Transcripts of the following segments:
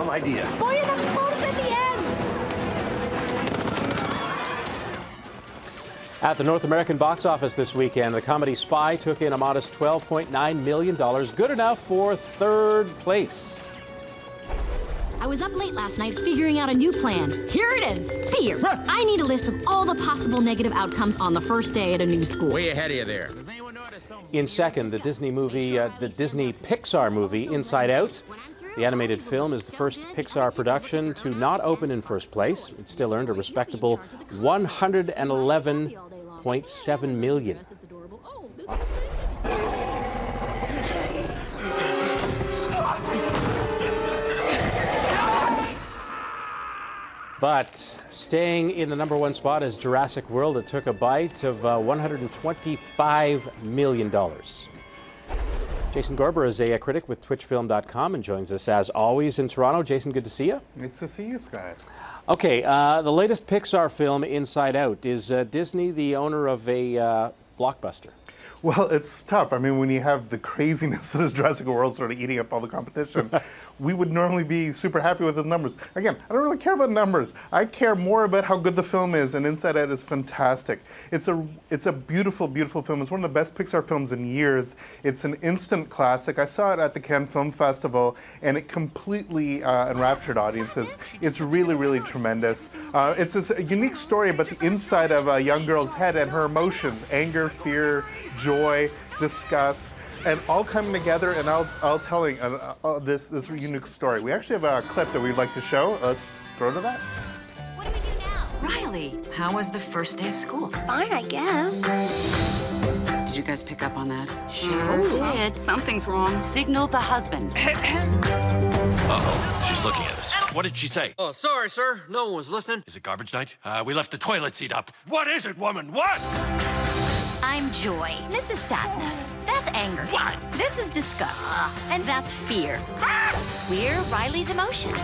dumb idea. Boy, it explodes at the end! At the North American box office this weekend, the comedy Spy took in a modest $12.9 million, good enough for third place. I was up late last night figuring out a new plan. Here it is. Fear. I need a list of all the possible negative outcomes on the first day at a new school. Way ahead of you there. In second, the Disney Pixar movie Inside Out. The animated film is the first Pixar production to not open in first place. It still earned a respectable $111.7 million. But staying in the #1 spot is Jurassic World. It took a bite of $125 million. Jason Gorber is a critic with TwitchFilm.com and joins us as always in Toronto. Jason, good to see you. Nice to see you, Scott. Okay, the latest Pixar film, Inside Out. Is Disney the owner of a blockbuster? Well, it's tough. I mean, when you have the craziness of this Jurassic World sort of eating up all the competition, we would normally be super happy with the numbers. Again, I don't really care about numbers. I care more about how good the film is, and Inside Out is fantastic. It's a beautiful, beautiful film. It's one of the best Pixar films in years. It's an instant classic. I saw it at the Cannes Film Festival, and it completely enraptured audiences. It's really, really tremendous. It's a unique story about the inside of a young girl's head and her emotions, anger, fear, joy, disgust, and all coming together and all telling this unique story. We actually have a clip that we'd like to show. Let's throw to that. What do we do now? Riley, how was the first day of school? Fine, I guess. Did you guys pick up on that? Sure did. Something's wrong. Signal the husband. Uh-oh, she's looking at us. What did she say? Oh, sorry, sir. No one was listening. Is it garbage night? We left the toilet seat up. What is it, woman? What? I'm joy. This is sadness. That's anger. What? This is disgust. And that's fear. We're Riley's emotions.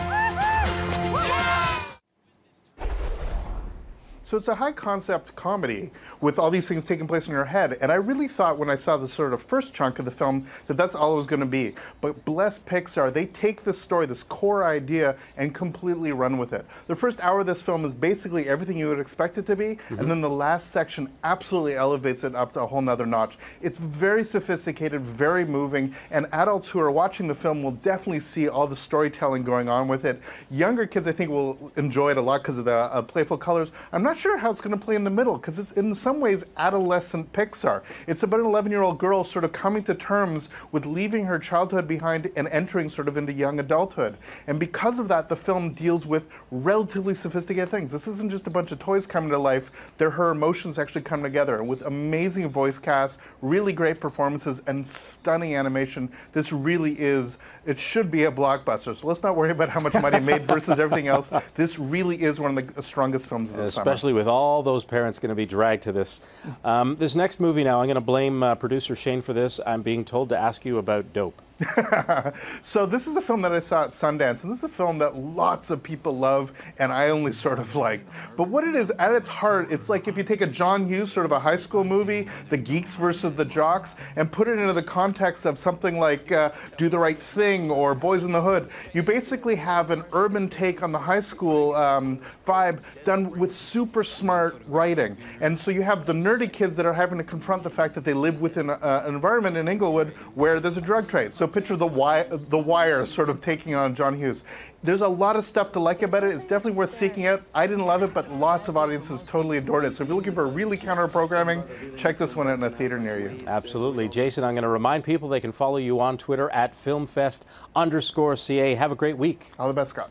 So it's a high-concept comedy with all these things taking place in your head, and I really thought when I saw the sort of first chunk of the film that that's all it was going to be. But bless Pixar, they take this story, this core idea, and completely run with it. The first hour of this film is basically everything you would expect it to be, and then the last section absolutely elevates it up to a whole nother notch. It's very sophisticated, very moving, and adults who are watching the film will definitely see all the storytelling going on with it. Younger kids, I think, will enjoy it a lot because of the playful colors. I'm not sure how it's going to play in the middle, because it's in some ways adolescent Pixar. It's about an 11-year-old girl sort of coming to terms with leaving her childhood behind and entering sort of into young adulthood. And because of that, the film deals with relatively sophisticated things. This isn't just a bunch of toys coming to life. They're her emotions actually come together. And with amazing voice cast, really great performances, and stunning animation, this really is, it should be a blockbuster. So let's not worry about how much money it made versus everything else. This really is one of the strongest films of the summer. Especially with all those parents going to be dragged to this. This next movie now, I'm going to blame producer Shane for this. I'm being told to ask you about Dope. So this is a film that I saw at Sundance, and this is a film that lots of people love, and I only sort of like. But what it is, at its heart, it's like if you take a John Hughes, sort of a high school movie, the geeks versus the jocks, and put it into the context of something like Do the Right Thing or Boys in the Hood. You basically have an urban take on the high school vibe done with super smart writing. And so you have the nerdy kids that are having to confront the fact that they live within an environment in Inglewood where there's a drug trade. So picture the Wire sort of taking on John Hughes. There's a lot of stuff to like about it. It's definitely worth seeking out. I didn't love it, but lots of audiences totally adored it. So if you're looking for really counter-programming, check this one out in a theater near you. Absolutely. Jason, I'm going to remind people they can follow you on Twitter at FilmFest_CA. Have a great week. All the best, Scott.